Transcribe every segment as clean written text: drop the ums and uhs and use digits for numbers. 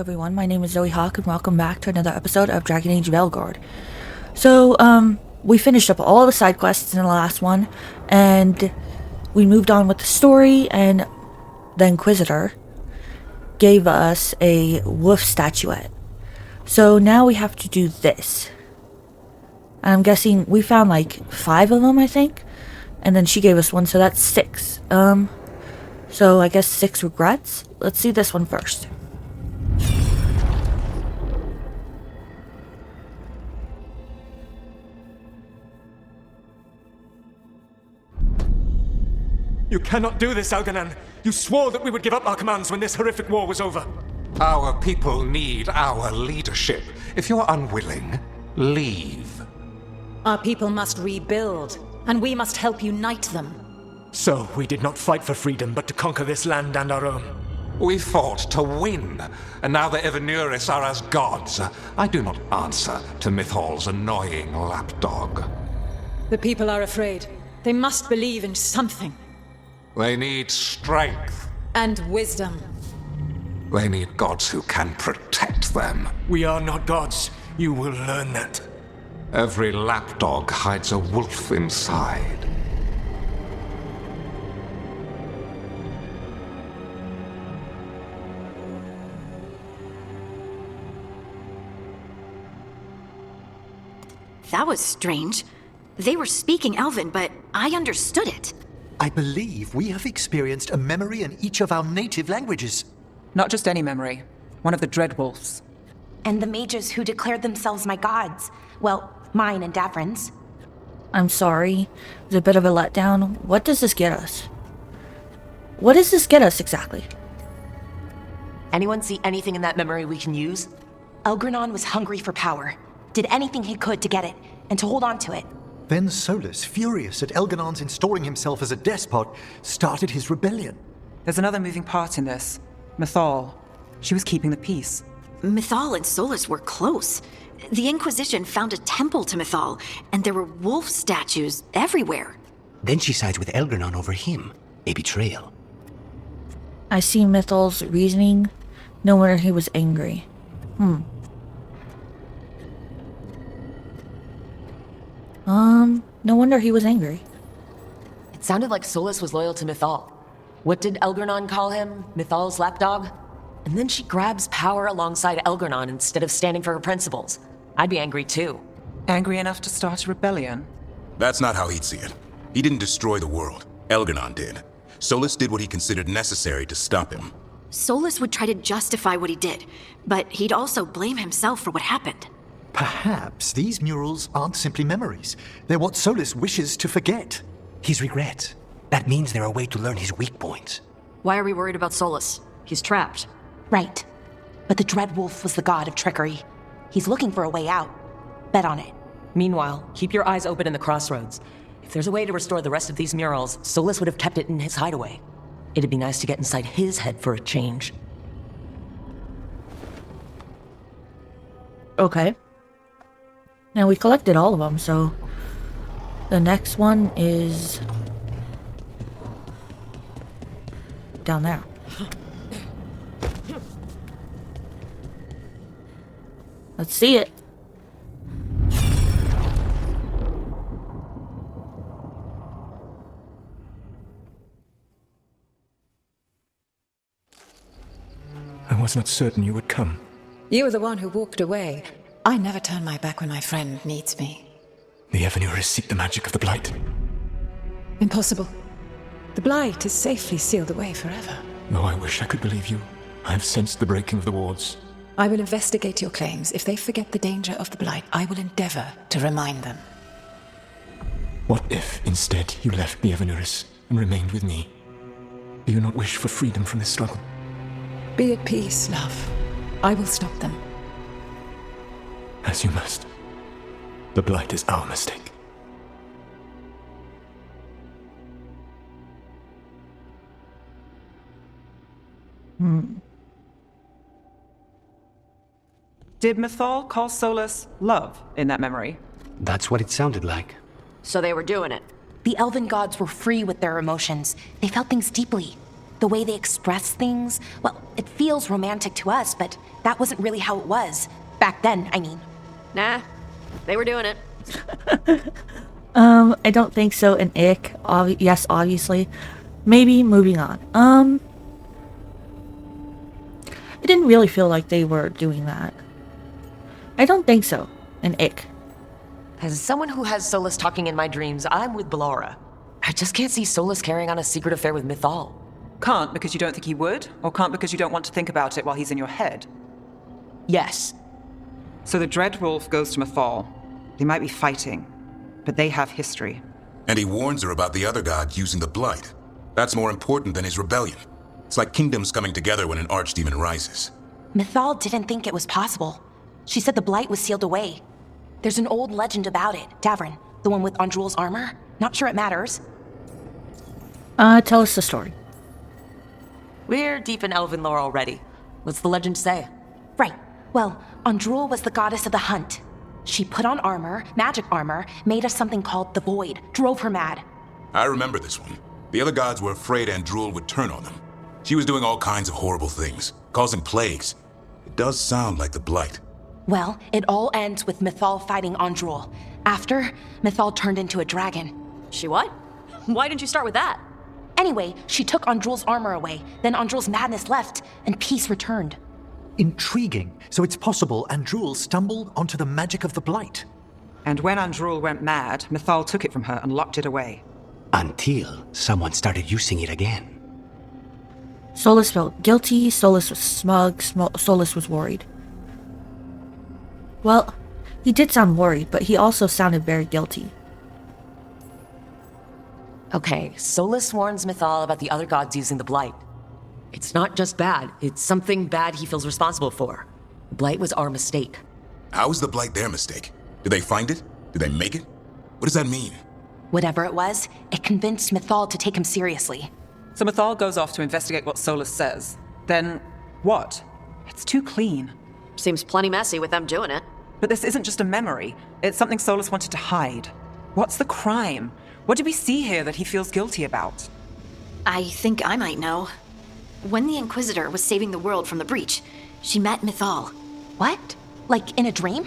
everyone, my name is Zoe Hawk and welcome back to another episode of Dragon Age Veilguard. So, we finished up all the side quests in the last one, and we moved on with the story, and the Inquisitor gave us a wolf statuette. So now we have to do this. And I'm guessing we found like 5 of them, I think, and then she gave us one, so that's 6. So I guess 6 regrets. Let's see this one first. You cannot do this, Algernon. You swore that we would give up our commands when this horrific war was over. Our people need our leadership. If you're unwilling, leave. Our people must rebuild, and we must help unite them. So, we did not fight for freedom, but to conquer this land and our own. We fought to win, and now the Evanuris are as gods. I do not answer to Mythal's annoying lapdog. The people are afraid. They must believe in something. They need strength. And wisdom. They need gods who can protect them. We are not gods. You will learn that. Every lapdog hides a wolf inside. That was strange. They were speaking Elven, but I understood it. I believe we have experienced a memory in each of our native languages. Not just any memory. One of the Dreadwolves. And the mages who declared themselves my gods. Well, mine and Davrin's. I'm sorry. It was a bit of a letdown. What does this get us? What does this get us exactly? Anyone see anything in that memory we can use? Elgranon was hungry for power. Did anything he could to get it, and to hold on to it. Then Solas, furious at Elganon's installing himself as a despot, started his rebellion. There's another moving part in this. Mythal. She was keeping the peace. Mythal and Solas were close. The Inquisition found a temple to Mythal, and there were wolf statues everywhere. Then she sides with Elgranon over him. A betrayal. I see Mythal's reasoning. No wonder he was angry. No wonder he was angry. It sounded like Solas was loyal to Mythal. What did Elgranon call him? Mythal's lapdog? And then she grabs power alongside Elgranon instead of standing for her principles. I'd be angry too. Angry enough to start a rebellion? That's not how he'd see it. He didn't destroy the world. Elgranon did. Solas did what he considered necessary to stop him. Solas would try to justify what he did, but he'd also blame himself for what happened. Perhaps these murals aren't simply memories. They're what Solas wishes to forget. His regret. That means they're a way to learn his weak points. Why are we worried about Solas? He's trapped. Right. But the Dreadwolf was the god of trickery. He's looking for a way out. Bet on it. Meanwhile, keep your eyes open in the crossroads. If there's a way to restore the rest of these murals, Solas would have kept it in his hideaway. It'd be nice to get inside his head for a change. Okay. Now we collected all of them, so the next one is down there. Let's see it. I was not certain you would come. You were the one who walked away. I never turn my back when my friend needs me. The Evanuris seek the magic of the Blight. Impossible. The Blight is safely sealed away forever. Though I wish I could believe you. I have sensed the breaking of the wards. I will investigate your claims. If they forget the danger of the Blight, I will endeavor to remind them. What if, instead, you left the Evanuris and remained with me? Do you not wish for freedom from this struggle? Be at peace, love. I will stop them. As you must. The Blight is our mistake. Did Mythal call Solas love in that memory? That's what it sounded like. So they were doing it. The elven gods were free with their emotions. They felt things deeply. The way they express things, well, it feels romantic to us, but that wasn't really how it was. Back then, I mean. Nah, they were doing it. I don't think so. An ick. Yes, obviously. Maybe moving on. I didn't really feel like they were doing that. I don't think so. An ick. As someone who has Solas talking in my dreams, I'm with Bellara. I just can't see Solas carrying on a secret affair with Mythal. Can't because you don't think he would, or can't because you don't want to think about it while he's in your head? Yes. So the Dreadwolf goes to Mythal. They might be fighting, but they have history. And he warns her about the other god using the Blight. That's more important than his rebellion. It's like kingdoms coming together when an archdemon rises. Mythal didn't think it was possible. She said the Blight was sealed away. There's an old legend about it. Davrin, the one with Andrul's armor. Not sure it matters. Tell us the story. We're deep in elven lore already. What's the legend say? Right. Well, Andrul was the goddess of the hunt. She put on armor, magic armor, made us something called the Void, drove her mad. I remember this one. The other gods were afraid Andrul would turn on them. She was doing all kinds of horrible things, causing plagues. It does sound like the Blight. Well, it all ends with Mythal fighting Andrul. After, Mythal turned into a dragon. She what? Why didn't you start with that? Anyway, she took Andrul's armor away, then Andrul's madness left, and peace returned. Intriguing. So it's possible Andrul stumbled onto the magic of the Blight. And when Andrul went mad, Mythal took it from her and locked it away. Until someone started using it again. Solas felt guilty, Solas was smug, Solas was worried. Well, he did sound worried, but he also sounded very guilty. Okay, Solas warns Mythal about the other gods using the Blight. It's not just bad, it's something bad he feels responsible for. The Blight was our mistake. How is the Blight their mistake? Did they find it? Did they make it? What does that mean? Whatever it was, it convinced Mythal to take him seriously. So Mythal goes off to investigate what Solas says. Then, what? It's too clean. Seems plenty messy with them doing it. But this isn't just a memory. It's something Solas wanted to hide. What's the crime? What do we see here that he feels guilty about? I think I might know. When the Inquisitor was saving the world from the breach, she met Mythal. What? Like in a dream?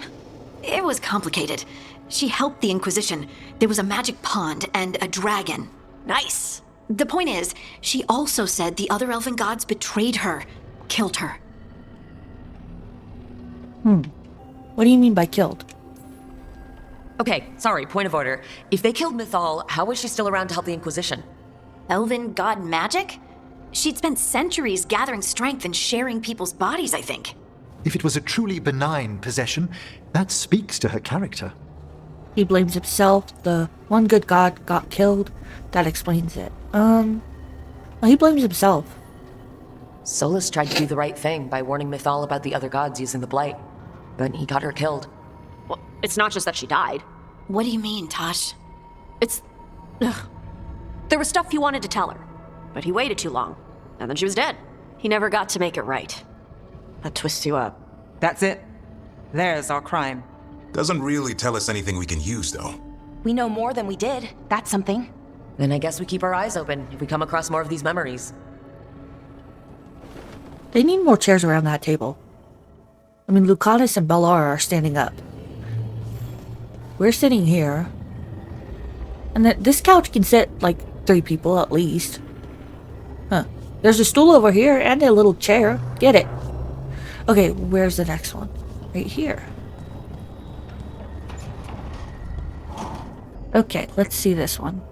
It was complicated. She helped the Inquisition. There was a magic pond and a dragon. Nice. The point is, she also said the other elven gods betrayed her, killed her. What do you mean by killed? Okay, sorry, point of order. If they killed Mythal, how was she still around to help the Inquisition? Elven god magic? She'd spent centuries gathering strength and sharing people's bodies, I think. If it was a truly benign possession, that speaks to her character. He blames himself, the one good god got killed. That explains it. Well, he blames himself. Solas tried to do the right thing by warning Mythal about the other gods using the Blight, but he got her killed. Well, it's not just that she died. What do you mean, Tosh? There was stuff he wanted to tell her, but he waited too long, and then she was dead. He never got to make it right. That twists you up. That's it. There's our crime. Doesn't really tell us anything we can use, though. We know more than we did. That's something. Then I guess we keep our eyes open if we come across more of these memories. They need more chairs around that table. I mean, Lucanus and Bellara are standing up. We're sitting here. And this couch can sit, like, 3 people at least. Huh. There's a stool over here and a little chair. Get it. Okay, where's the next one? Right here. Okay, let's see this one.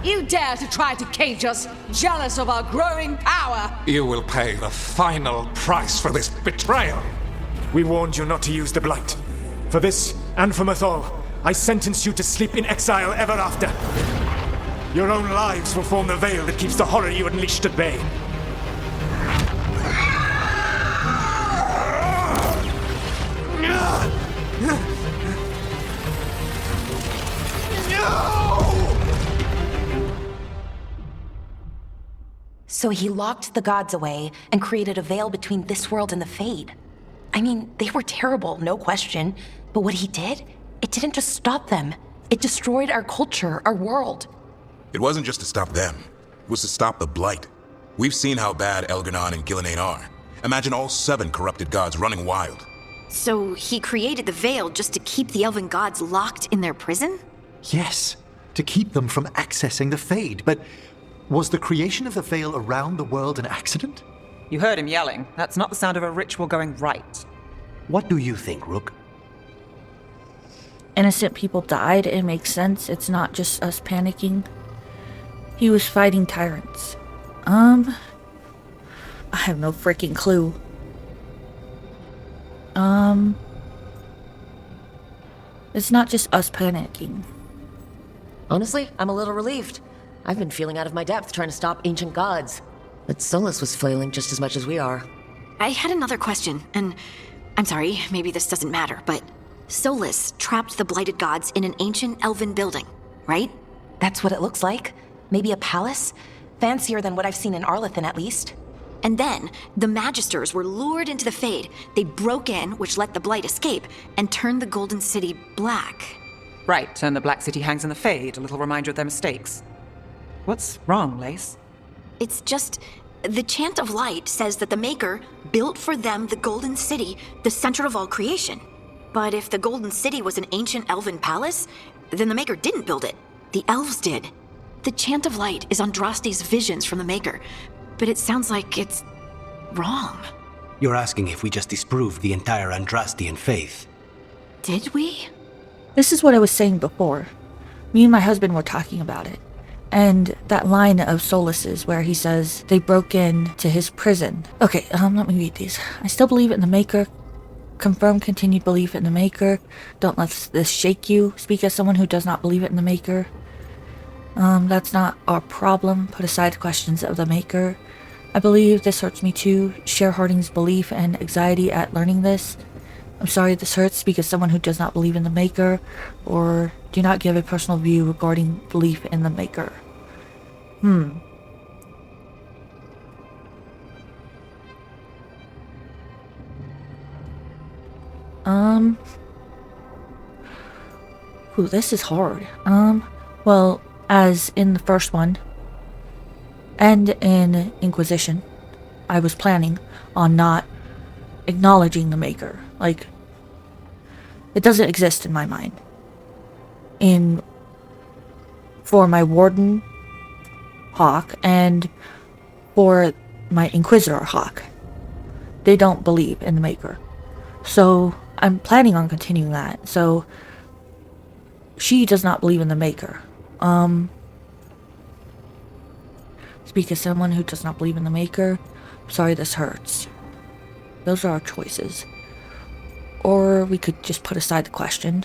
You dare to try to cage us, jealous of our growing power! You will pay the final price for this betrayal. We warned you not to use the Blight. For this, and for Mythal, I sentence you to sleep in exile ever after. Your own lives will form the veil that keeps the horror you unleashed at bay. So he locked the gods away and created a veil between this world and the Fade. I mean, they were terrible, no question. But what he did, it didn't just stop them. It destroyed our culture, our world. It wasn't just to stop them. It was to stop the Blight. We've seen how bad Elgar'nan and Gillenane are. Imagine all 7 corrupted gods running wild. So he created the Veil just to keep the elven gods locked in their prison? Yes, to keep them from accessing the Fade. But was the creation of the Veil around the world an accident? You heard him yelling. That's not the sound of a ritual going right. What do you think, Rook? Innocent people died. It makes sense. It's not just us panicking. He was fighting tyrants. I have no freaking clue. It's not just us panicking. Honestly, I'm a little relieved. I've been feeling out of my depth trying to stop ancient gods. But Solas was flailing just as much as we are. I had another question, and I'm sorry, maybe this doesn't matter, but Solas trapped the blighted gods in an ancient elven building, right? That's what it looks like. Maybe a palace? Fancier than what I've seen in Arlethan, at least. And then, the Magisters were lured into the Fade. They broke in, which let the Blight escape, and turned the Golden City black. Right, and the Black City hangs in the Fade, a little reminder of their mistakes. What's wrong, Lace? It's just, the Chant of Light says that the Maker built for them the Golden City, the center of all creation. But if the Golden City was an ancient elven palace, then the Maker didn't build it. The elves did. The Chant of Light is Andraste's visions from the Maker, but it sounds like it's wrong. You're asking if we just disproved the entire Andrastian faith. Did we? This is what I was saying before. Me and my husband were talking about it. And that line of Solas's where he says they broke in to his prison. Okay, let me read these. I still believe in the Maker. Confirm continued belief in the Maker. Don't let this shake you. Speak as someone who does not believe it in the Maker. That's not our problem. Put aside the questions of the Maker. I believe this hurts me too. Share Harding's belief and anxiety at learning this. I'm sorry this hurts. Speak as someone who does not believe in the Maker. Or do not give a personal view regarding belief in the Maker. Ooh, this is hard. Well, as in the first one, and in Inquisition, I was planning on not acknowledging the Maker. Like, it doesn't exist in my mind. For my Warden Hawk and for my Inquisitor Hawk, they don't believe in the Maker. So, I'm planning on continuing that. So, she does not believe in the Maker. Speak as someone who does not believe in the Maker. Sorry this hurts. Those are our choices. Or we could just put aside the question.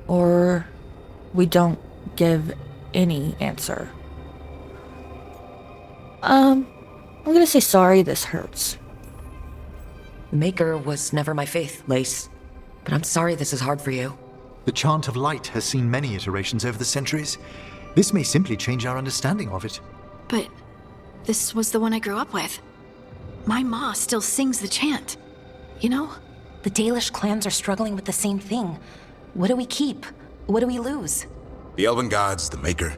Or we don't give any answer. I'm gonna say sorry this hurts. The Maker was never my faith, Lace. But I'm sorry this is hard for you. The Chant of Light has seen many iterations over the centuries. This may simply change our understanding of it. But this was the one I grew up with. My ma still sings the chant. You know? The Dalish clans are struggling with the same thing. What do we keep? What do we lose? The Elven Gods, the Maker.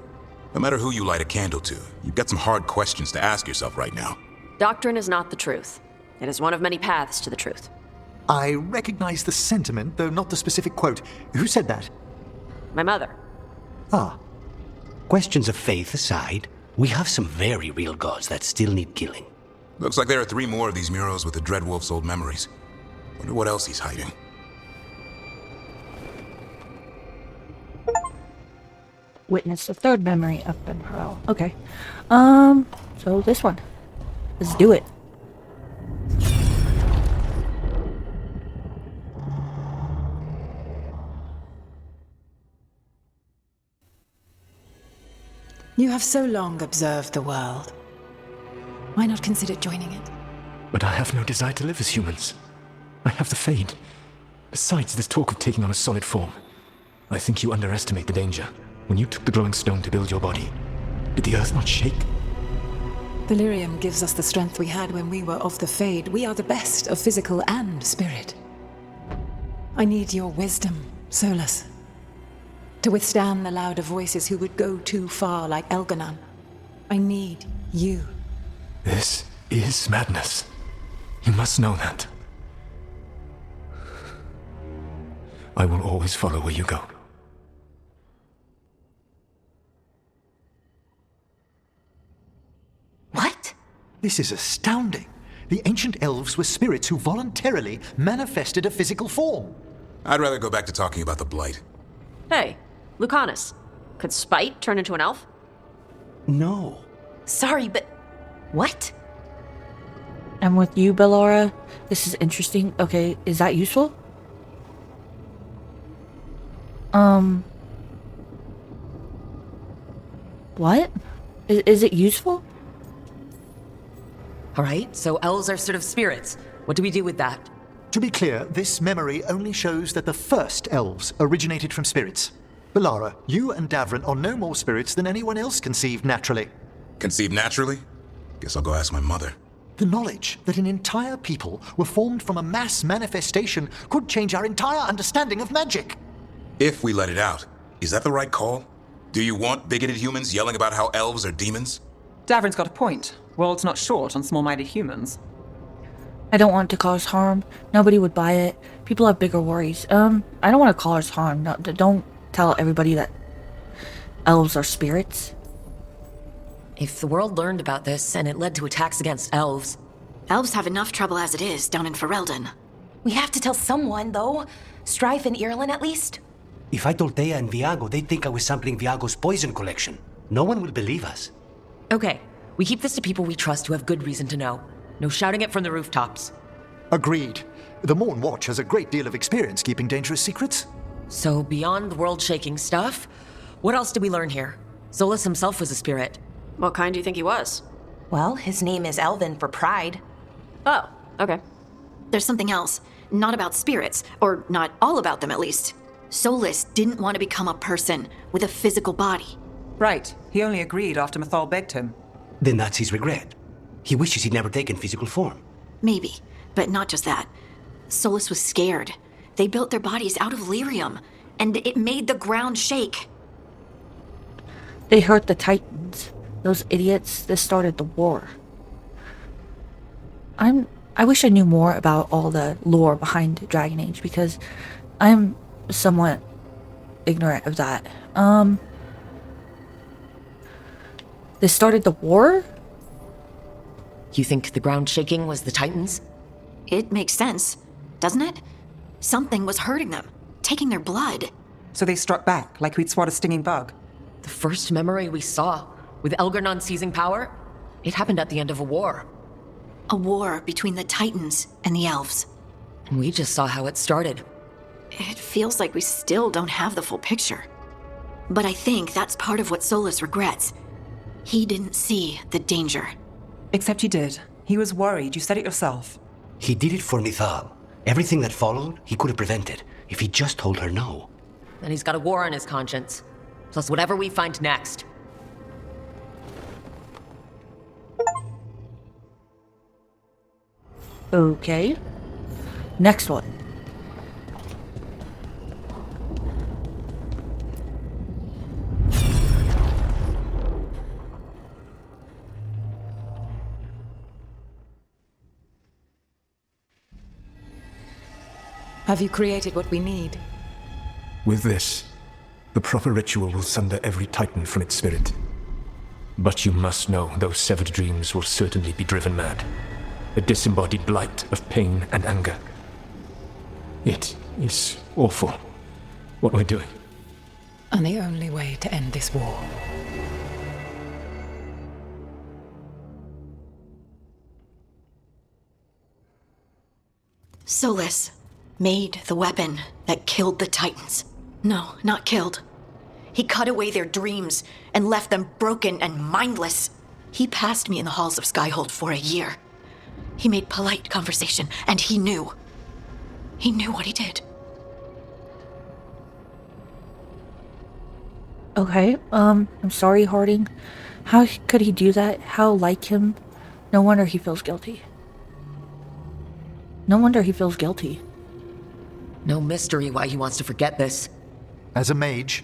No matter who you light a candle to, you've got some hard questions to ask yourself right now. Doctrine is not the truth. It is one of many paths to the truth. I recognize the sentiment, though not the specific quote. Who said that? My mother. Ah. Questions of faith aside, we have some very real gods that still need killing. Looks like there are 3 more of these murals with the Dreadwolf's old memories. Wonder what else he's hiding. Witness the third memory of Ben Pearl. Okay. So this one. Let's do it. You have so long observed the world. Why not consider joining it? But I have no desire to live as humans. I have the Fade. Besides, this talk of taking on a solid form. I think you underestimate the danger. When you took the glowing stone to build your body, did the earth not shake? Delirium gives us the strength we had when we were of the Fade. We are the best of physical and spirit. I need your wisdom, Solas, to withstand the louder voices who would go too far like Elganon. I need you. This is madness. You must know that. I will always follow where you go. What? This is astounding. The ancient elves were spirits who voluntarily manifested a physical form. I'd rather go back to talking about the Blight. Hey, Lucanus. Could Spite turn into an elf? No. Sorry, but... What? I'm with you, Bellara. This is interesting. Okay, is that useful? What? Is it useful? Alright, so elves are sort of spirits. What do we do with that? To be clear, this memory only shows that the first elves originated from spirits. Bellara, you and Davrin are no more spirits than anyone else conceived naturally. Conceived naturally? Guess I'll go ask my mother. The knowledge that an entire people were formed from a mass manifestation could change our entire understanding of magic. If we let it out, is that the right call? Do you want bigoted humans yelling about how elves are demons? Davrin's got a point. World's not short on small-minded humans. I don't want to cause harm. Nobody would buy it. People have bigger worries. I don't want to cause harm. No, don't tell everybody that elves are spirits. If the world learned about this and it led to attacks against elves... Elves have enough trouble as it is down in Ferelden. We have to tell someone, though. Strife and Ireland, at least. If I told Thea and Viago, they'd think I was sampling Viago's poison collection. No one will believe us. Okay, we keep this to people we trust who have good reason to know. No shouting it from the rooftops. Agreed. The Morn Watch has a great deal of experience keeping dangerous secrets. So, beyond the world-shaking stuff, what else did we learn here? Solas himself was a spirit. What kind do you think he was? Well, his name is Elven for pride. Oh, okay. There's something else. Not about spirits, or not all about them at least. Solas didn't want to become a person with a physical body. Right. He only agreed after Mythal begged him. Then that's his regret. He wishes he'd never taken physical form. Maybe, but not just that. Solas was scared. They built their bodies out of lyrium, and it made the ground shake. They hurt the Titans. Those idiots that started the war. I wish I knew more about all the lore behind Dragon Age, because I'm somewhat ignorant of that. They started the war? You think the ground shaking was the Titans? It makes sense, doesn't it? Something was hurting them, taking their blood. So they struck back, like we'd swat a stinging bug. The first memory we saw, with Elgarnon seizing power, it happened at the end of a war. A war between the Titans and the elves. And we just saw how it started. It feels like we still don't have the full picture. But I think that's part of what Solas regrets. He didn't see the danger. Except you did. He was worried. You said it yourself. He did it for Mythal. Everything that followed, he could have prevented, if he just told her no. Then he's got a war on his conscience. Plus whatever we find next. Okay. Next one. Have you created what we need? With this, the proper ritual will sunder every Titan from its spirit. But you must know those severed dreams will certainly be driven mad. A disembodied blight of pain and anger. It is awful, what we're doing. And the only way to end this war. Solas made the weapon that killed the Titans. No, not killed. He cut away their dreams and left them broken and mindless. He passed me in the halls of Skyhold for a year. He made polite conversation, and he knew. He knew what he did. Okay, I'm sorry, Harding. How could he do that? How like him? No wonder he feels guilty. No wonder he feels guilty. No mystery why he wants to forget this. As a mage,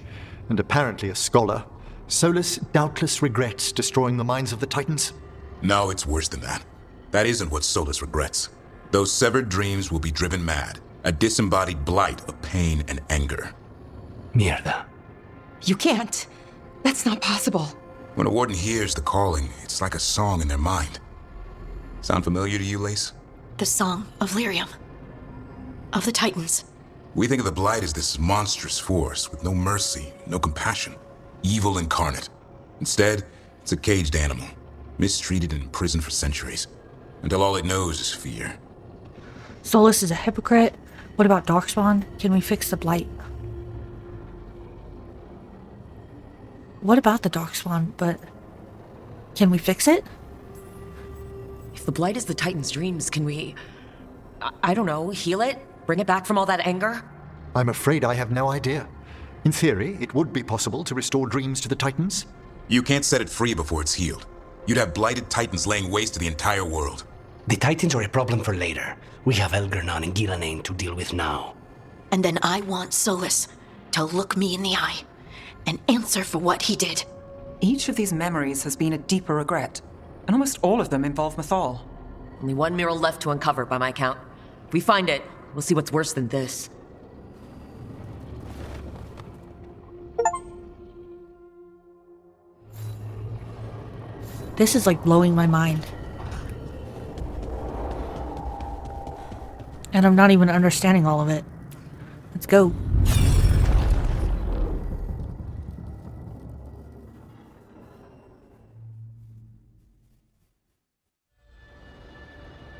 and apparently a scholar, Solas doubtless regrets destroying the minds of the Titans. No, it's worse than that. That isn't what Solas regrets. Those severed dreams will be driven mad, a disembodied blight of pain and anger. Mierda. You can't. That's not possible. When a warden hears the calling, it's like a song in their mind. Sound familiar to you, Lace? The song of Lyrium. Of the Titans. We think of the Blight as this monstrous force with no mercy, no compassion. Evil incarnate. Instead, it's a caged animal, mistreated and imprisoned for centuries, until all it knows is fear. Solas is a hypocrite. What about Darkspawn? Can we fix the Blight? What about the Darkspawn, but can we fix it? If the Blight is the Titan's dreams, can we... I don't know, heal it? Bring it back from all that anger? I'm afraid I have no idea. In theory, it would be possible to restore dreams to the Titans. You can't set it free before it's healed. You'd have blighted Titans laying waste to the entire world. The Titans are a problem for later. We have Elgernon and Gillanane to deal with now. And then I want Solas to look me in the eye and answer for what he did. Each of these memories has been a deeper regret, and almost all of them involve Mythal. Only one mural left to uncover by my count. If we find it, we'll see what's worse than this. This is like blowing my mind. And I'm not even understanding all of it. Let's go.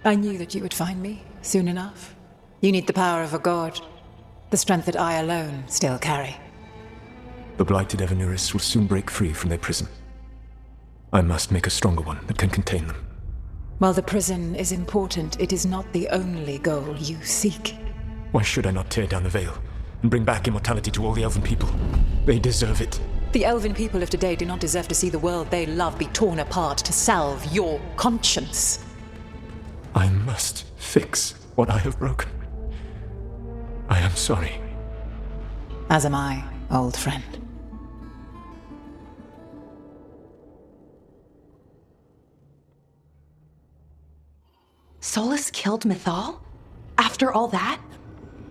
I knew that you would find me soon enough. You need the power of a god, the strength that I alone still carry. The blighted Evanuris will soon break free from their prison. I must make a stronger one that can contain them. While the prison is important, it is not the only goal you seek. Why should I not tear down the veil and bring back immortality to all the elven people? They deserve it. The elven people of today do not deserve to see the world they love be torn apart to salve your conscience. I must fix what I have broken. I am sorry. As am I, old friend. Solas killed Mythal? After all that?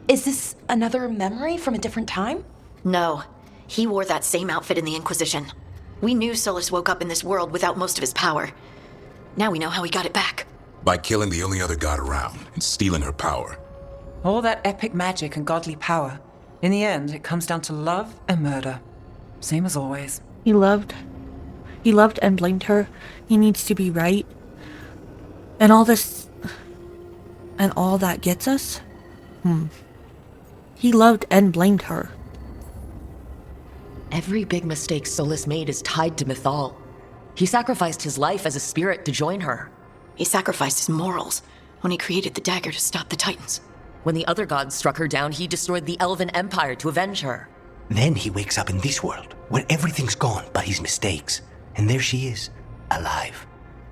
Is this another memory from a different time? No. He wore that same outfit in the Inquisition. We knew Solas woke up in this world without most of his power. Now we know how he got it back. By killing the only other god around and stealing her power. All that epic magic and godly power. In the end, it comes down to love and murder. Same as always. He loved and blamed her. He needs to be right. And all this... and all that gets us? He loved and blamed her. Every big mistake Solas made is tied to Mythal. He sacrificed his life as a spirit to join her. He sacrificed his morals when he created the dagger to stop the Titans. When the other gods struck her down, he destroyed the Elven Empire to avenge her. Then he wakes up in this world, where everything's gone but his mistakes. And there she is, alive.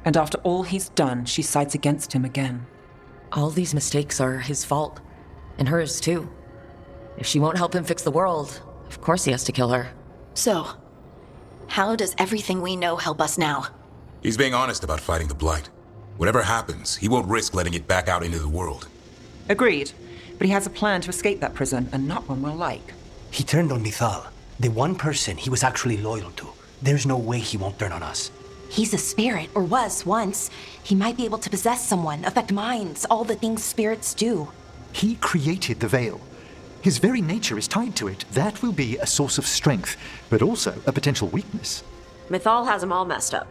And after all he's done, she sides against him again. All these mistakes are his fault. And hers, too. If she won't help him fix the world, of course he has to kill her. So, how does everything we know help us now? He's being honest about fighting the Blight. Whatever happens, he won't risk letting it back out into the world. Agreed. But he has a plan to escape that prison, and not one we'll like. He turned on Mythal, the one person he was actually loyal to. There's no way he won't turn on us. He's a spirit, or was once. He might be able to possess someone, affect minds, all the things spirits do. He created the veil. His very nature is tied to it. That will be a source of strength, but also a potential weakness. Mythal has him all messed up.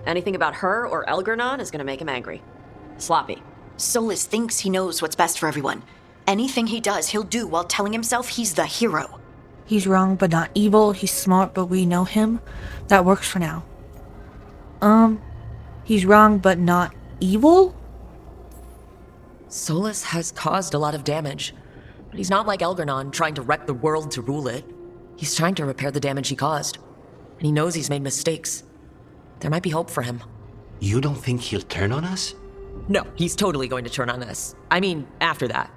Anything about her or Elgernon is gonna make him angry. Sloppy. Solas thinks he knows what's best for everyone. Anything he does, he'll do while telling himself he's the hero. He's wrong but not evil. He's smart but we know him. That works for now. He's wrong but not evil? Solas has caused a lot of damage. But he's not like Elgernon, trying to wreck the world to rule it. He's trying to repair the damage he caused. And he knows he's made mistakes. There might be hope for him. You don't think he'll turn on us? No, he's totally going to turn on us. I mean, after that.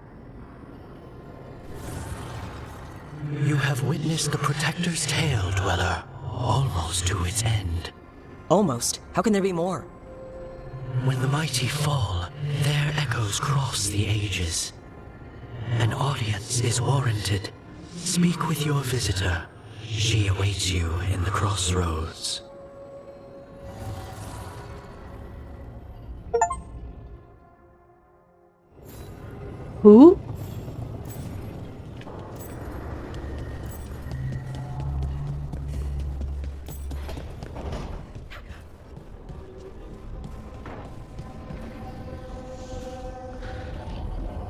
You have witnessed the Protector's tale, Dweller, almost to its end. Almost. How can there be more? When the mighty fall, their echoes cross the ages. An audience is warranted. Speak with your visitor. She awaits you in the crossroads. Who?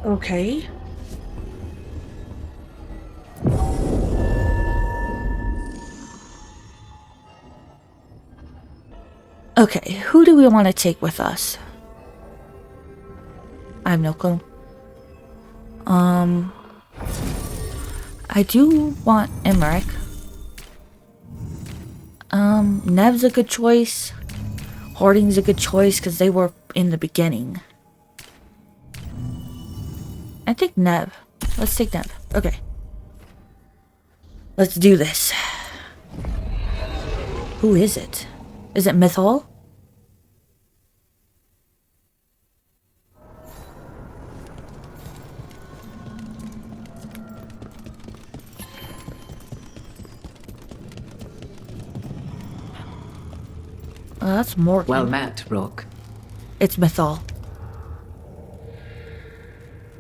Okay. Okay, who do we want to take with us? I have no clue. I do want Emmerich. Nev's a good choice. Hoarding's a good choice because they were in the beginning. I think Nev. Let's take Nev. Okay. Let's do this. Who is it? Is it Mythal? Oh, that's Morgan. Well met, Rook. It's Mythal.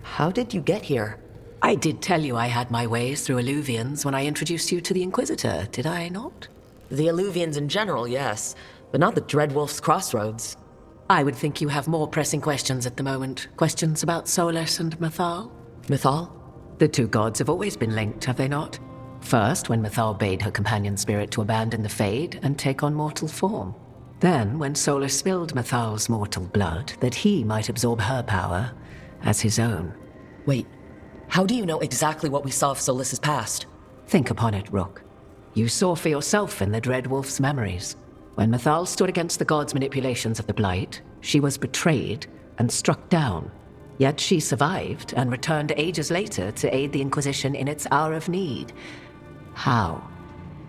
How did you get here? I did tell you I had my ways through Illuvians when I introduced you to the Inquisitor, did I not? The Illuvians in general, yes, but not the Dreadwolf's Crossroads. I would think you have more pressing questions at the moment. Questions about Solas and Mythal? Mythal? The two gods have always been linked, have they not? First, when Mythal bade her companion spirit to abandon the Fade and take on mortal form. Then, when Solas spilled Mythal's mortal blood, that he might absorb her power as his own. Wait, how do you know exactly what we saw of Solas's past? Think upon it, Rook. You saw for yourself in the Dreadwolf's memories. When Mythal stood against the gods' manipulations of the Blight, she was betrayed and struck down. Yet she survived and returned ages later to aid the Inquisition in its hour of need. How?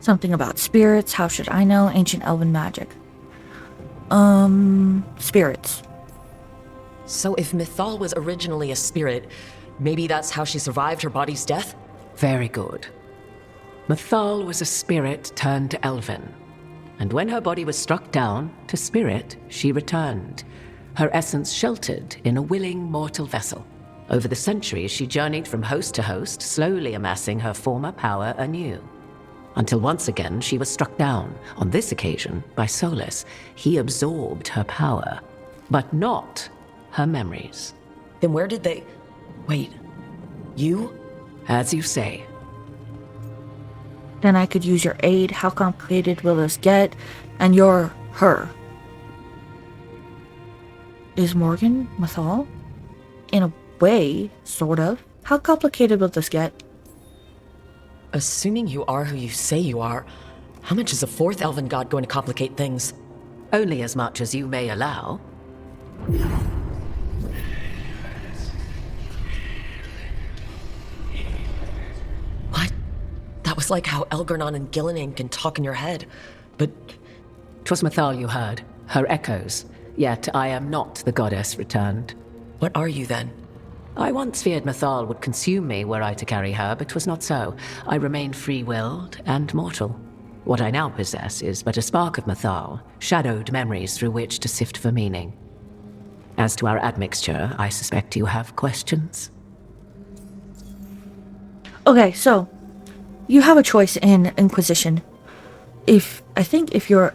Something about spirits. How should I know? Ancient elven magic. Spirits. So if Mythal was originally a spirit, maybe that's how she survived her body's death? Very good. Mythal was a spirit turned to elven. And when her body was struck down, to spirit, she returned. Her essence sheltered in a willing mortal vessel. Over the centuries, she journeyed from host to host, slowly amassing her former power anew. Until once again, she was struck down, on this occasion, by Solas. He absorbed her power, but not her memories. Then where did they... Wait, you? As you say. Then I could use your aid. How complicated will this get? And you're her. Is Morgan Mythal? In a way, sort of. How complicated will this get? Assuming you are who you say you are, how much is a fourth elven god going to complicate things? Only as much as you may allow. What? That was like how Elgernon and Gillinan can talk in your head, but... 'Twas Mythal you heard, her echoes. Yet I am not the goddess returned. What are you then? I once feared Mythal would consume me were I to carry her, but 'twas not so. I remain free-willed and mortal. What I now possess is but a spark of Mythal, shadowed memories through which to sift for meaning. As to our admixture, I suspect you have questions. Okay, so you have a choice in Inquisition. I think if you're,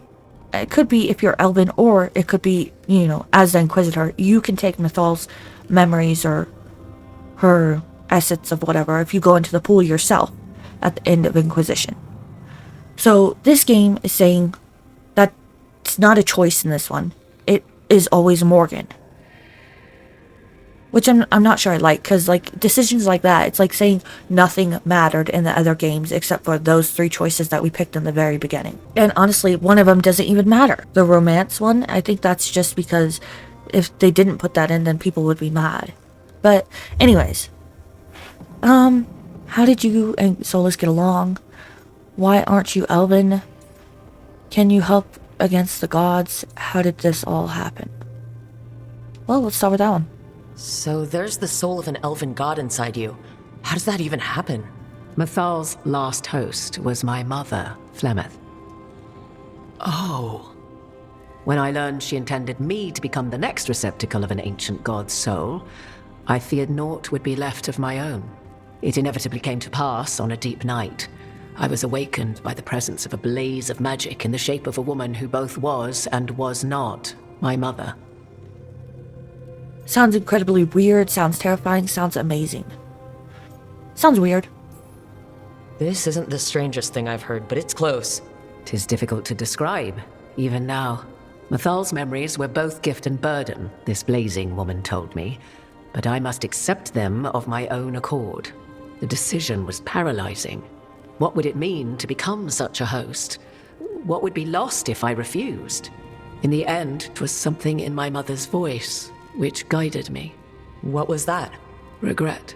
it could be if you're Elven, or it could be, you know, as the Inquisitor, you can take Mythal's memories or her assets of whatever if you go into the pool yourself at the end of Inquisition. So this game is saying that it's not a choice in this one. It is always Morgan. Which I'm not sure I like, because, like, decisions like that, it's like saying nothing mattered in the other games except for those 3 choices that we picked in the very beginning. And honestly, one of them doesn't even matter. The romance one, I think that's just because if they didn't put that in, then people would be mad. But anyways, how did you and Solas get along? Why aren't you Elven? Can you help against the gods? How did this all happen? Well, let's start with that one. So there's the soul of an elven god inside you. How does that even happen? Mathal's last host was my mother, Flemeth. Oh. When I learned she intended me to become the next receptacle of an ancient god's soul, I feared naught would be left of my own. It inevitably came to pass on a deep night. I was awakened by the presence of a blaze of magic in the shape of a woman who both was and was not my mother. Sounds incredibly weird, sounds terrifying, sounds amazing. Sounds weird. This isn't the strangest thing I've heard, but it's close. 'Tis difficult to describe, even now. Mathal's memories were both gift and burden, this blazing woman told me, but I must accept them of my own accord. The decision was paralyzing. What would it mean to become such a host? What would be lost if I refused? In the end, 'twas something in my mother's voice which guided me. What was that? Regret.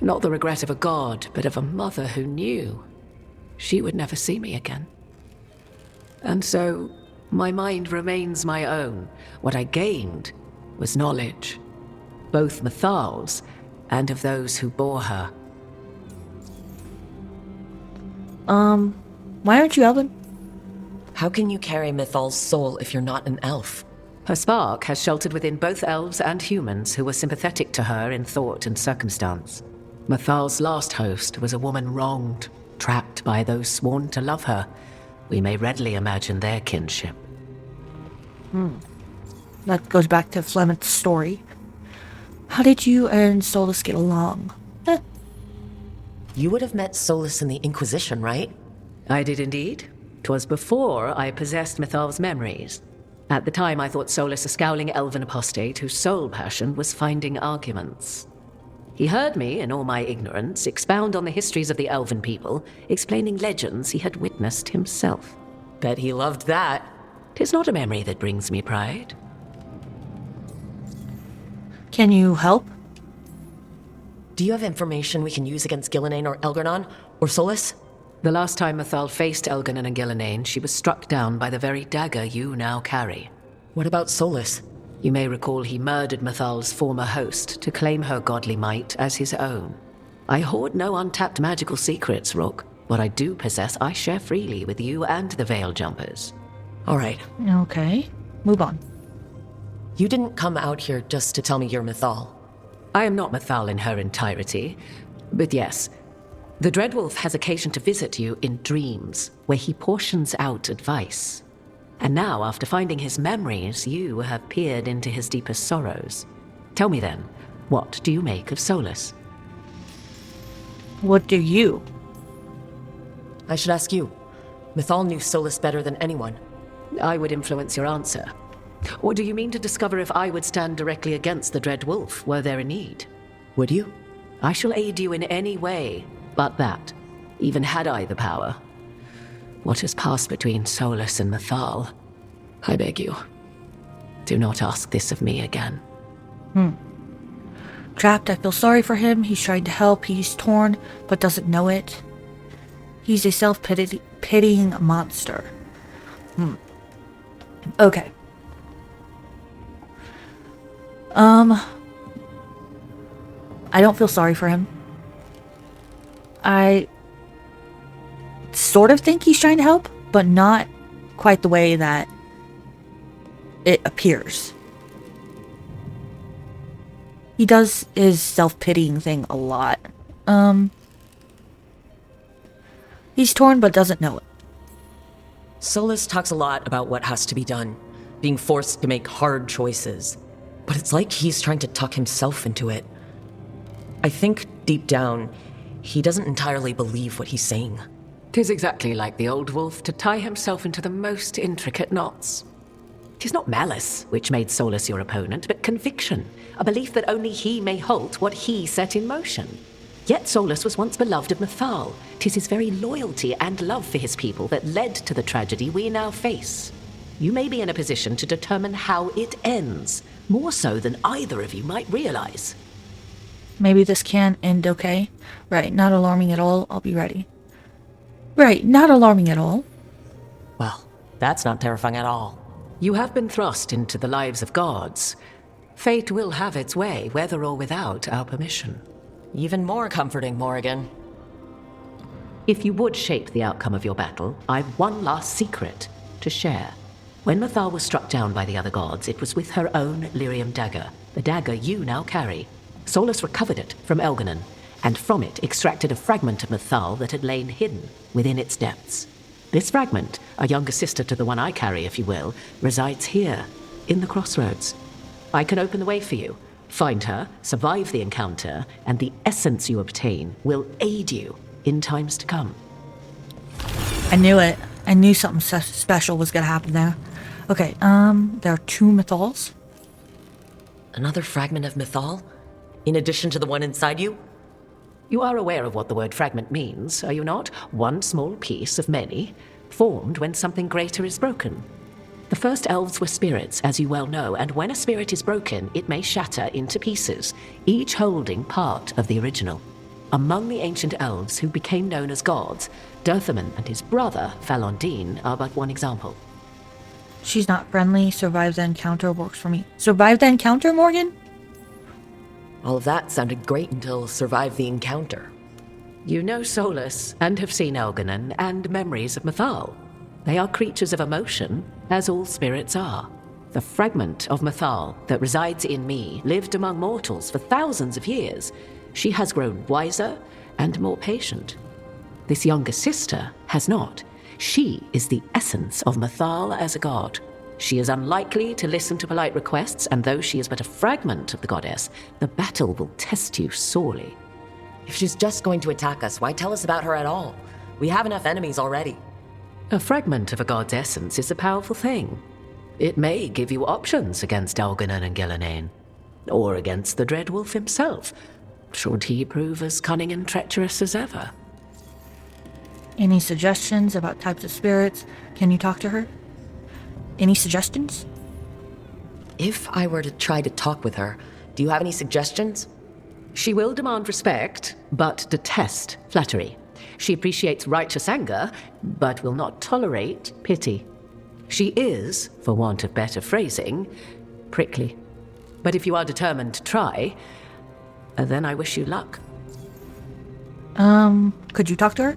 Not the regret of a god, but of a mother who knew she would never see me again. And so, my mind remains my own. What I gained was knowledge, both Mathal's and of those who bore her. Why aren't you Elven? How can you carry Mathal's soul if you're not an elf? Her spark has sheltered within both elves and humans who were sympathetic to her in thought and circumstance. Mathal's last host was a woman wronged, trapped by those sworn to love her. We may readily imagine their kinship. That goes back to Flemeth's story. How did you and Solas get along? You would have met Solas in the Inquisition, right? I did indeed. 'Twas before I possessed Mathal's memories. At the time, I thought Solas a scowling elven apostate whose sole passion was finding arguments. He heard me, in all my ignorance, expound on the histories of the elven people, explaining legends he had witnessed himself. Bet he loved that. 'Tis not a memory that brings me pride. Can you help? Do you have information we can use against Gillenane or Elgernon? Or Solas? The last time Mathal faced Elgernon and Gillenane, she was struck down by the very dagger you now carry. What about Solas? You may recall he murdered Mathal's former host to claim her godly might as his own. I hoard no untapped magical secrets, Rook. What I do possess, I share freely with you and the Veil Jumpers. All right. Okay, move on. You didn't come out here just to tell me you're Mathal. I am not Mathal in her entirety, but yes, the Dreadwolf has occasion to visit you in dreams, where he portions out advice. And now, after finding his memories, you have peered into his deepest sorrows. Tell me then, what do you make of Solas? What do you? I should ask you. Mathal knew Solas better than anyone. I would influence your answer. Or do you mean to discover if I would stand directly against the Dread Wolf, were there a need? Would you? I shall aid you in any way but that, even had I the power. What has passed between Solas and Mathal? I beg you, do not ask this of me again. Trapped, I feel sorry for him. He's trying to help. He's torn, but doesn't know it. He's a self-pitying monster. Okay. I don't feel sorry for him. I sort of think he's trying to help, but not quite the way that it appears. He does his self-pitying thing a lot. He's torn but doesn't know it. Solas talks a lot about what has to be done, being forced to make hard choices. But it's like he's trying to tuck himself into it. I think, deep down, he doesn't entirely believe what he's saying. 'Tis exactly like the old wolf to tie himself into the most intricate knots. 'Tis not malice which made Solas your opponent, but conviction, a belief that only he may halt what he set in motion. Yet Solas was once beloved of Mythal. 'Tis his very loyalty and love for his people that led to the tragedy we now face. You may be in a position to determine how it ends, more so than either of you might realize. Maybe this can end okay. Right, not alarming at all. I'll be ready. Right, not alarming at all. Well, that's not terrifying at all. You have been thrust into the lives of gods. Fate will have its way, whether or without our permission. Even more comforting, Morrigan. If you would shape the outcome of your battle, I've one last secret to share. When Mythal was struck down by the other gods, it was with her own lyrium dagger, the dagger you now carry. Solas recovered it from Elganon, and from it extracted a fragment of Mythal that had lain hidden within its depths. This fragment, a younger sister to the one I carry, if you will, resides here, in the crossroads. I can open the way for you, find her, survive the encounter, and the essence you obtain will aid you in times to come. I knew it. I knew something special was gonna happen there. Okay, there are 2 Mythals. Another fragment of Mythal? In addition to the one inside you? You are aware of what the word fragment means, are you not? One small piece of many, formed when something greater is broken. The first elves were spirits, as you well know, and when a spirit is broken, it may shatter into pieces, each holding part of the original. Among the ancient elves who became known as gods, Dirthaman and his brother, Falondine, are but one example. She's not friendly. Survive the encounter works for me. Survive the encounter, Morgan? All of that sounded great until survive the encounter. You know Solas, and have seen Elganon, and memories of Mythal. They are creatures of emotion, as all spirits are. The fragment of Mythal that resides in me lived among mortals for thousands of years. She has grown wiser and more patient. This younger sister has not. She is the essence of Mythal as a god. She is unlikely to listen to polite requests, and though she is but a fragment of the goddess, the battle will test you sorely. If she's just going to attack us, why tell us about her at all? We have enough enemies already. A fragment of a god's essence is a powerful thing. It may give you options against Elganon and Gillenane, or against the Dreadwolf himself, should he prove as cunning and treacherous as ever. Any suggestions about types of spirits? Can you talk to her? Any suggestions? If I were to try to talk with her, do you have any suggestions? She will demand respect, but detest flattery. She appreciates righteous anger, but will not tolerate pity. She is, for want of better phrasing, prickly. But if you are determined to try, then I wish you luck. Could you talk to her?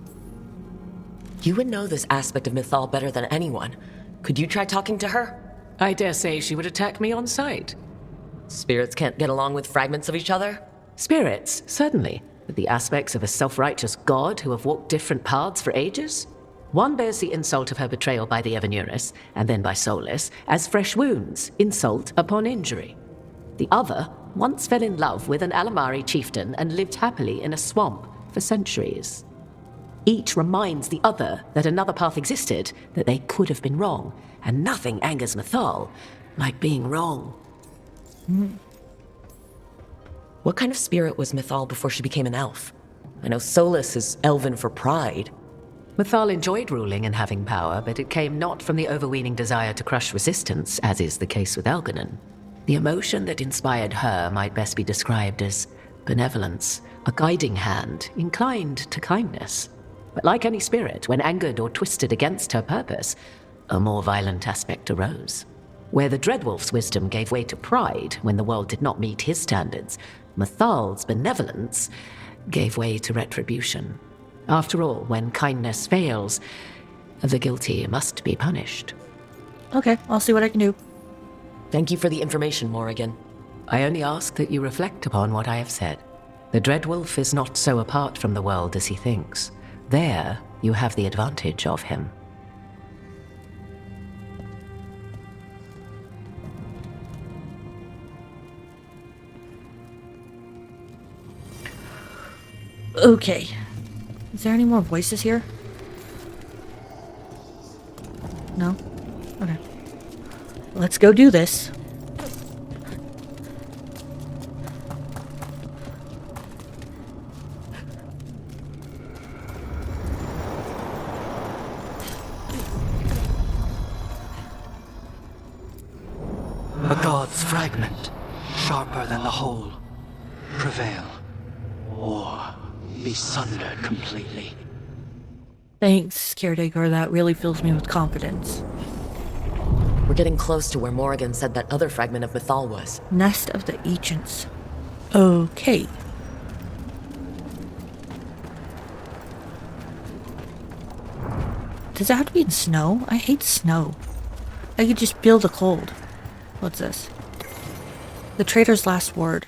You would know this aspect of Mythal better than anyone. Could you try talking to her? I dare say she would attack me on sight. Spirits can't get along with fragments of each other? Spirits, certainly, but the aspects of a self-righteous god who have walked different paths for ages? One bears the insult of her betrayal by the Evanurus, and then by Solas, as fresh wounds, insult upon injury. The other once fell in love with an Alamari chieftain and lived happily in a swamp for centuries. Each reminds the other that another path existed, that they could have been wrong, and nothing angers Mythal like being wrong. What kind of spirit was Mythal before she became an elf? I know Solas is elven for pride. Mythal enjoyed ruling and having power, but it came not from the overweening desire to crush resistance, as is the case with Elganon. The emotion that inspired her might best be described as benevolence, a guiding hand, inclined to kindness. But like any spirit, when angered or twisted against her purpose, a more violent aspect arose. Where the Dreadwolf's wisdom gave way to pride when the world did not meet his standards, Mythal's benevolence gave way to retribution. After all, when kindness fails, the guilty must be punished. Okay, I'll see what I can do. Thank you for the information, Morrigan. I only ask that you reflect upon what I have said. The Dreadwolf is not so apart from the world as he thinks. There, you have the advantage of him. Okay. Is there any more voices here? No? Okay. Let's let's go do this. A god's fragment, sharper than the whole. Prevail, or be sundered completely. Thanks, caretaker. That really fills me with confidence. We're getting close to where Morrigan said that other fragment of Mythal was. Nest of the Ancients. Okay. Does it have to be in snow? I hate snow. I could just feel the cold. What's this? The traitor's last word.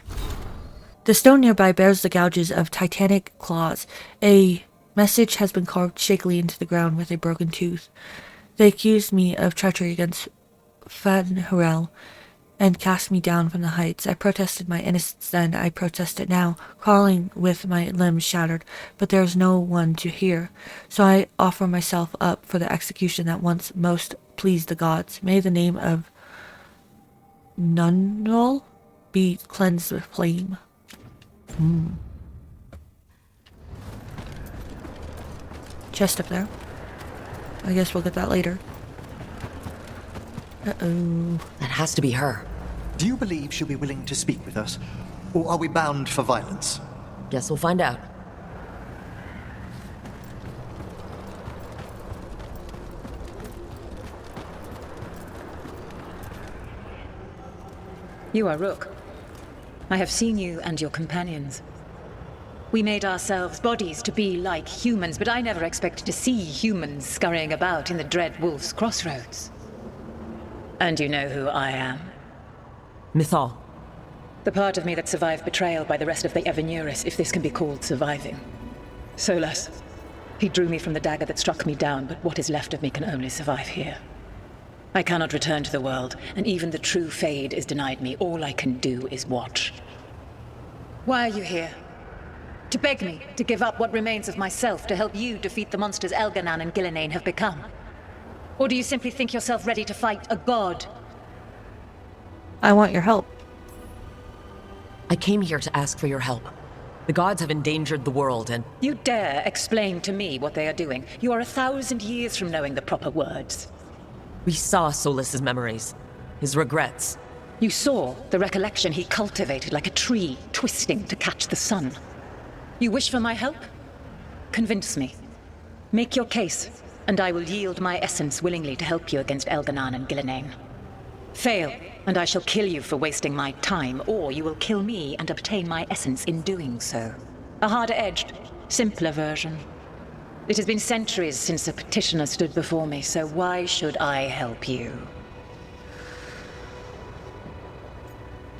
The stone nearby bears the gouges of titanic claws. A message has been carved shakily into the ground with a broken tooth. They accused me of treachery against Fadhirel and cast me down from the heights. I protested my innocence then, I protest it now, crawling with my limbs shattered, but there is no one to hear. So I offer myself up for the execution that once most pleased the gods. May the name of Nunal be cleansed with flame. Chest up there. I guess we'll get that later. Uh-oh. That has to be her. Do you believe she'll be willing to speak with us? Or are we bound for violence? Guess we'll find out. You are Rook. I have seen you and your companions. We made ourselves bodies to be like humans, but I never expected to see humans scurrying about in the Dread Wolf's crossroads. And you know who I am? Mythal. The part of me that survived betrayal by the rest of the Evenuris, if this can be called surviving. Solas. He drew me from the dagger that struck me down, but what is left of me can only survive here. I cannot return to the world, and even the true Fade is denied me. All I can do is watch. Why are you here? To beg me to give up what remains of myself to help you defeat the monsters Elgar'nan and Gillenane have become? Or do you simply think yourself ready to fight a god? I want your help. I came here to ask for your help. The gods have endangered the world and... You dare explain to me what they are doing? You are 1,000 years from knowing the proper words. We saw Solas's memories, his regrets. You saw the recollection he cultivated like a tree twisting to catch the sun. You wish for my help? Convince me. Make your case, and I will yield my essence willingly to help you against Elgar'nan and Gillenane. Fail, and I shall kill you for wasting my time, or you will kill me and obtain my essence in doing so. A harder-edged, simpler version. It has been centuries since a petitioner stood before me, so why should I help you?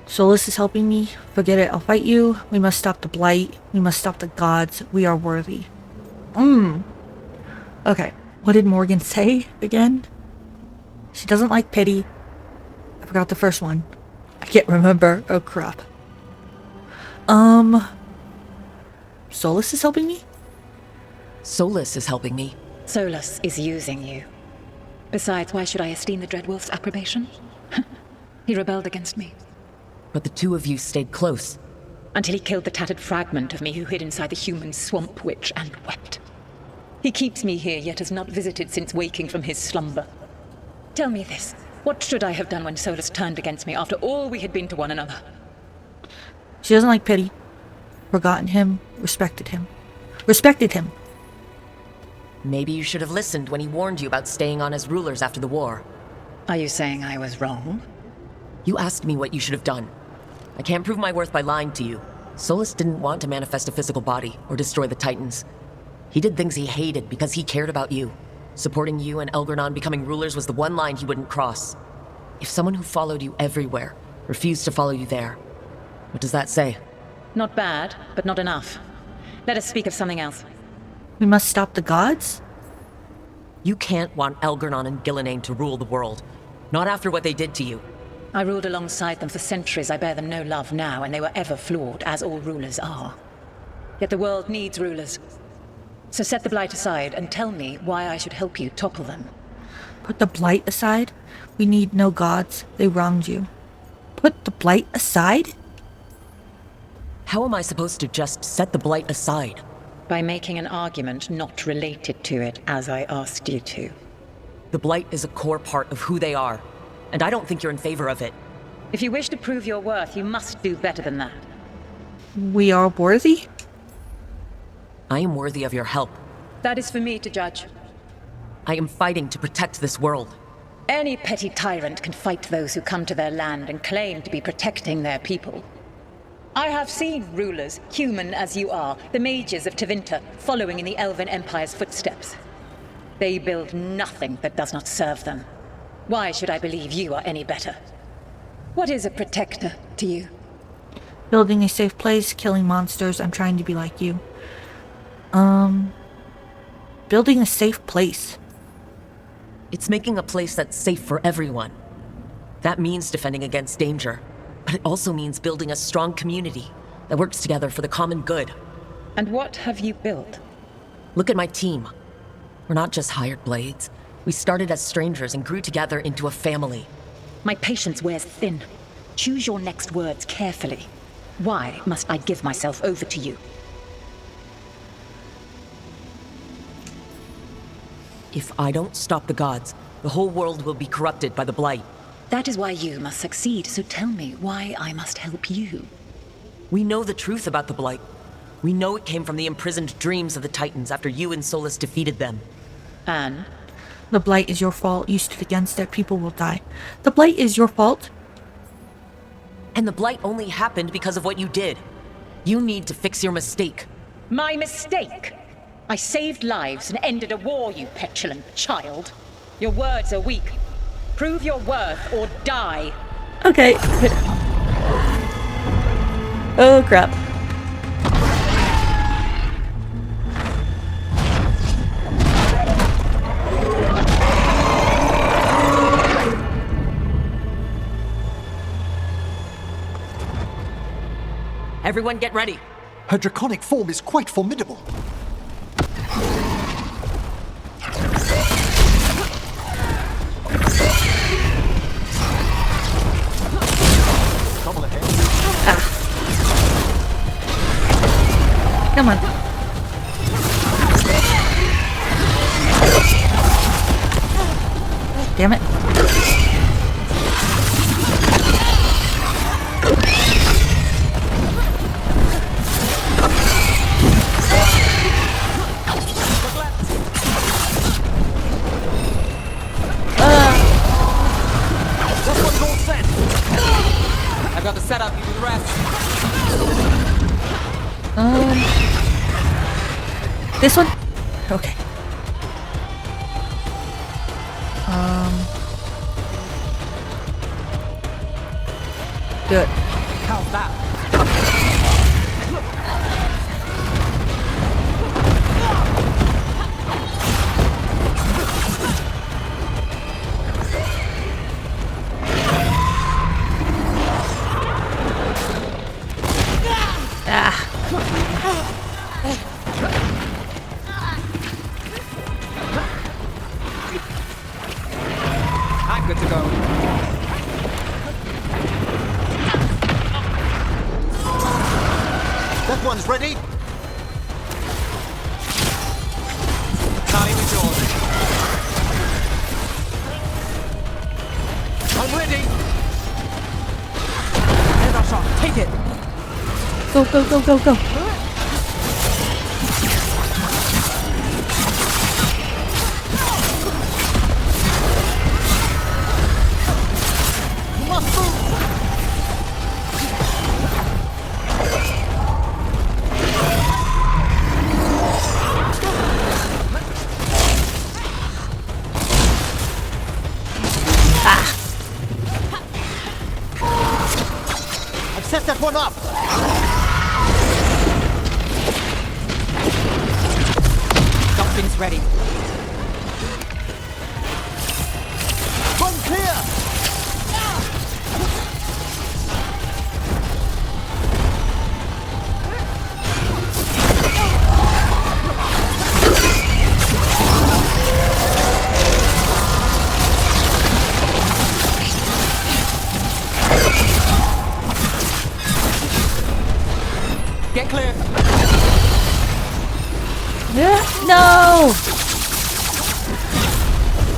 Solas is helping me. Forget it, I'll fight you. We must stop the blight. We must stop the gods. We are worthy. Okay, what did Morgan say again? She doesn't like pity. I forgot the first one. I can't remember. Oh crap. Solas is helping me? Solas is helping me. Solas is using you. Besides, why should I esteem the Dreadwolf's approbation? He rebelled against me. But the two of you stayed close. Until he killed the tattered fragment of me who hid inside the human swamp witch and wept. He keeps me here, yet has not visited since waking from his slumber. Tell me this. What should I have done when Solas turned against me after all we had been to one another? She doesn't like pity. Forgotten him. Respected him. Respected him. Maybe you should have listened when he warned you about staying on as rulers after the war. Are you saying I was wrong? You asked me what you should have done. I can't prove my worth by lying to you. Solas didn't want to manifest a physical body or destroy the Titans. He did things he hated because he cared about you. Supporting you and Elgar'nan becoming rulers was the one line he wouldn't cross. If someone who followed you everywhere refused to follow you there, what does that say? Not bad, but not enough. Let us speak of something else. We must stop the gods? You can't want Elgar'nan and Gillenane to rule the world. Not after what they did to you. I ruled alongside them for centuries. I bear them no love now, and they were ever flawed, as all rulers are. Yet the world needs rulers. So set the blight aside and tell me why I should help you topple them. Put the blight aside. We need no gods. They wronged you. Put the blight aside? How am I supposed to just set the blight aside? By making an argument not related to it as I asked you to. The blight is a core part of who they are, and I don't think you're in favor of it. If you wish to prove your worth, you must do better than that. We are worthy? I am worthy of your help. That is for me to judge. I am fighting to protect this world. Any petty tyrant can fight those who come to their land and claim to be protecting their people. I have seen rulers, human as you are, the mages of Tevinter, following in the Elven Empire's footsteps. They build nothing that does not serve them. Why should I believe you are any better? What is a protector to you? Building a safe place, killing monsters. I'm trying to be like you. Building a safe place. It's making a place that's safe for everyone. That means defending against danger, but it also means building a strong community that works together for the common good. And what have you built? Look at my team. We're not just hired blades. We started as strangers and grew together into a family. My patience wears thin. Choose your next words carefully. Why must I give myself over to you? If I don't stop the gods, the whole world will be corrupted by the blight. That is why you must succeed, so tell me why I must help you. We know the truth about the blight. We know it came from the imprisoned dreams of the Titans after you and Solas defeated them. And? The blight is your fault. You stood against it. People will die. The blight is your fault. And the blight only happened because of what you did. You need to fix your mistake. My mistake? I saved lives and ended a war, you petulant child. Your words are weak. Prove your worth or die. Okay. Oh, crap. Everyone get ready. Her draconic form is quite formidable. Come on. Damn it. I got the setup, you do the rest. This one? Okay. Do it. How's that? I'm good to go. That one's ready. Time is yours. I'm ready. There's our shot. Take it. Go, go, go, go, go. I've set that one up. Something's ready. Run clear.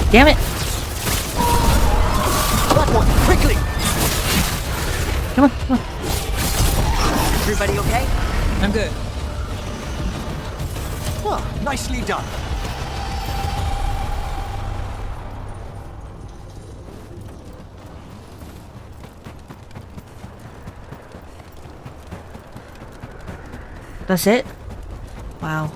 Damn it! That one, quickly! Come on, come on. Everybody okay? I'm good. Ah, nicely done. That's it? Wow.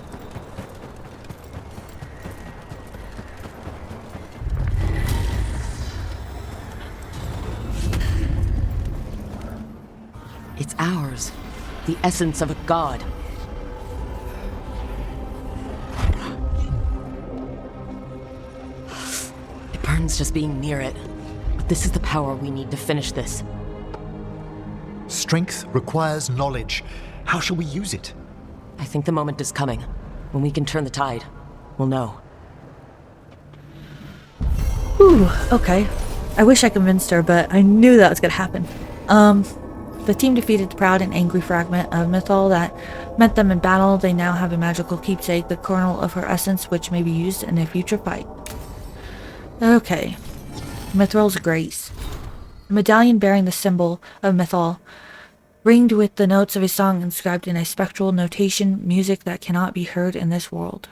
It's ours. The essence of a god. It burns just being near it. But this is the power we need to finish this. Strength requires knowledge. How shall we use it? I think the moment is coming. When we can turn the tide, we'll know. Whew, okay. I wish I convinced her, but I knew that was gonna happen. The team defeated the proud and angry fragment of Mythal that met them in battle. They now have a magical keepsake, the kernel of her essence, which may be used in a future fight. Okay. Mithral's Grace. A medallion bearing the symbol of Mythal, ringed with the notes of a song inscribed in a spectral notation, music that cannot be heard in this world.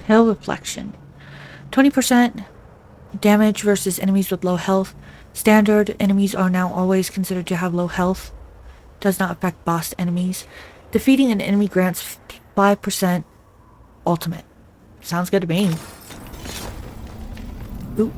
Hell Reflection. 20% damage versus enemies with low health. Standard enemies are now always considered to have low health. Does not affect boss enemies. Defeating an enemy grants 5% ultimate. Sounds good to me. Ooh.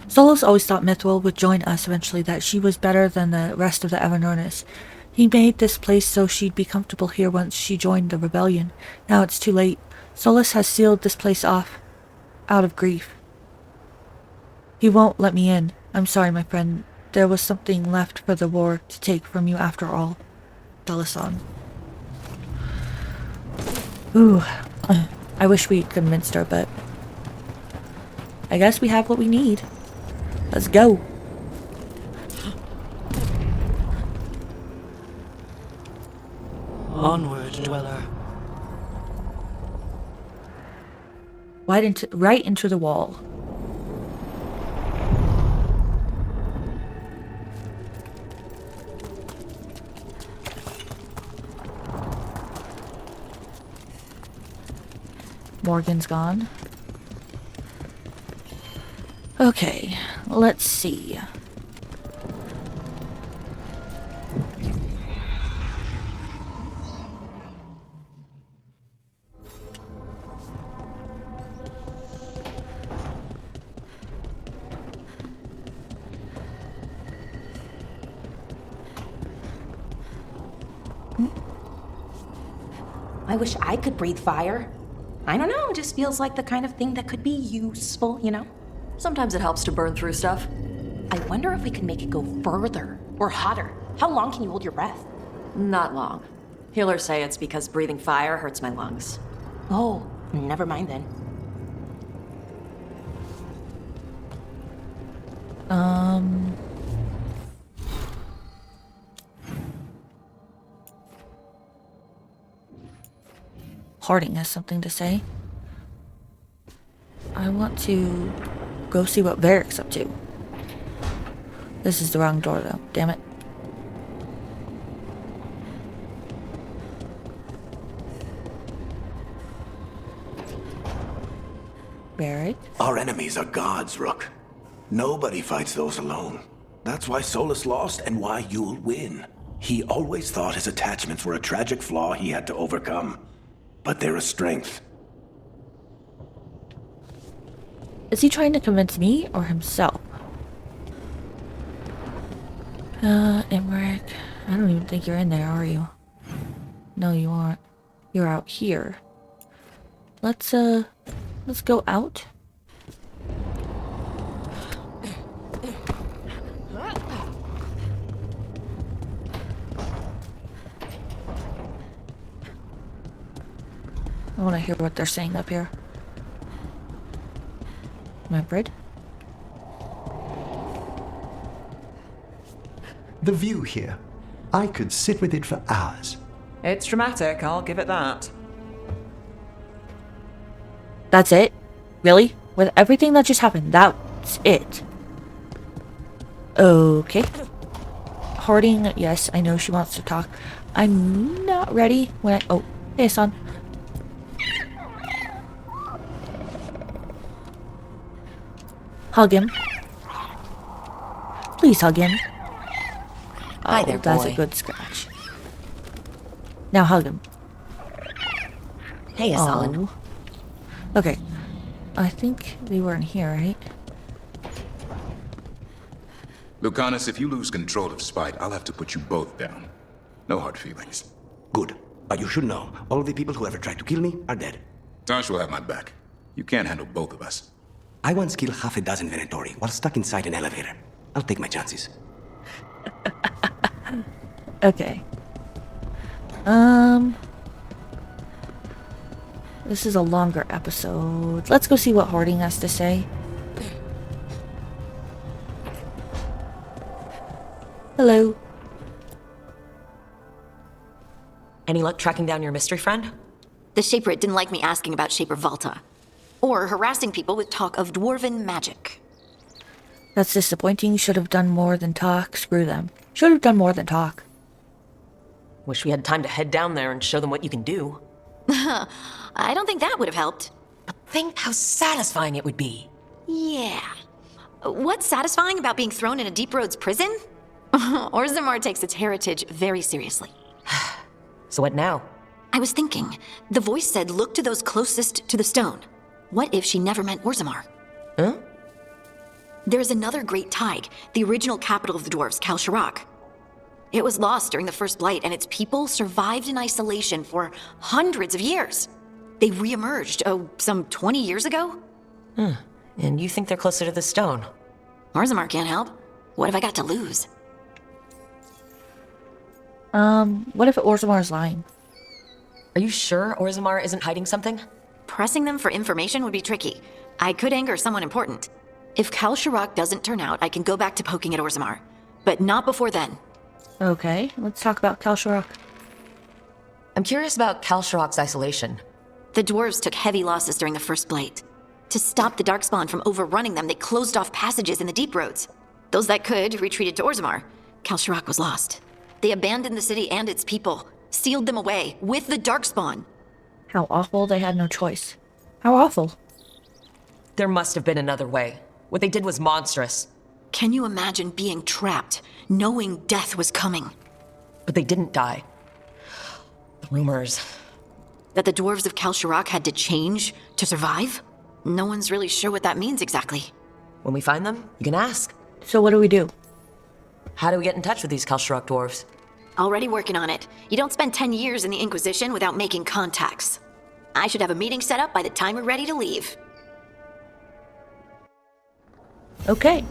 Solas always thought Mythal would join us eventually, that she was better than the rest of the Avernurnes. He made this place so she'd be comfortable here once she joined the rebellion. Now it's too late. Solas has sealed this place off, out of grief. He won't let me in. I'm sorry, my friend. There was something left for the war to take from you after all. Dalasan. Ooh. I wish we'd convinced her, but I guess we have what we need. Let's go. Onward, dweller. Right into the wall. Morgan's gone. Okay, let's see. I wish I could breathe fire. I don't know, it just feels like the kind of thing that could be useful, you know? Sometimes it helps to burn through stuff. I wonder if we can make it go further or hotter. How long can you hold your breath? Not long. Healers say it's because breathing fire hurts my lungs. Oh, never mind then. Harding has something to say. I want to go see what Varric's up to. This is the wrong door though, damn it. Varric? Our enemies are gods, Rook. Nobody fights those alone. That's why Solas lost and why you'll win. He always thought his attachments were a tragic flaw he had to overcome. But they're a strength. Is he trying to convince me or himself? Emmerich, I don't even think you're in there, are you? No, you aren't. You're out here. Let's go out. I want to hear what they're saying up here. Am I afraid? The view here. I could sit with it for hours. It's dramatic, I'll give it that. That's it? Really? With everything that just happened, that's it? Okay. Harding, yes, I know she wants to talk. I'm not ready when I... Oh, hey, son. Hug him. Please hug him. Hi there, That's a boy. good scratch. Now hug him. Hey, Asan. Oh. Okay. I think they were in here, right? Lucanus, if you lose control of Spite, I'll have to put you both down. No hard feelings. Good. But you should know, all of the people who ever tried to kill me are dead. Tosh will have my back. You can't handle both of us. I once killed half a dozen Venatori while stuck inside an elevator. I'll take my chances. Okay. This is a longer episode. Let's go see what Harding has to say. Hello. Any luck tracking down your mystery friend? The Shaperit didn't like me asking about Shaper Valta. Or harassing people with talk of dwarven magic. That's disappointing. Should have done more than talk. Screw them. Should have done more than talk. Wish we had time to head down there and show them what you can do. I don't think that would have helped. But think how satisfying it would be. Yeah. What's satisfying about being thrown in a Deep Roads prison? Orzammar takes its heritage very seriously. So what now? I was thinking. The voice said look to those closest to the stone. What if she never meant Orzammar? Huh? There's another great tide, the original capital of the dwarves, Kalsharak. It was lost during the First Blight, and its people survived in isolation for hundreds of years. They re-emerged, some 20 years ago? And you think they're closer to the stone? Orzammar can't help. What have I got to lose? What if Orzammar's lying? Are you sure Orzammar isn't hiding something? Pressing them for information would be tricky. I could anger someone important. If Kalsharak doesn't turn out, I can go back to poking at Orzammar. But not before then. Okay, let's talk about Kalsharak. I'm curious about Kalsharak's isolation. The dwarves took heavy losses during the First Blight. To stop the Darkspawn from overrunning them, they closed off passages in the Deep Roads. Those that could retreated to Orzammar. Kalsharak was lost. They abandoned the city and its people, sealed them away with the Darkspawn. How awful, they had no choice. How awful. There must have been another way. What they did was monstrous. Can you imagine being trapped, knowing death was coming? But they didn't die. The rumors. That the dwarves of Kalsharak had to change to survive? No one's really sure what that means exactly. When we find them, you can ask. So what do we do? How do we get in touch with these Kalsharak dwarves? Already working on it. You don't spend 10 years in the Inquisition without making contacts. I should have a meeting set up by the time we're ready to leave. Okay.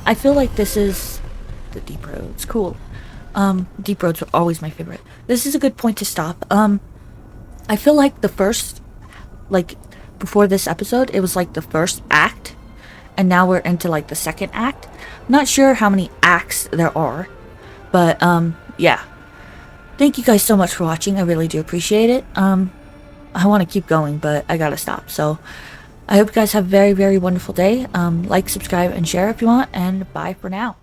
I feel like this is the Deep Roads. Cool. Deep Roads were always my favorite. This is a good point to stop. I feel like the first, before this episode, it was like the first act, and now we're into like the second act. Not sure how many acts there are, but yeah. Thank you guys so much for watching. I really do appreciate it. I want to keep going, but I gotta stop. So I hope you guys have a very, very wonderful day. Like, subscribe, and share if you want, and bye for now.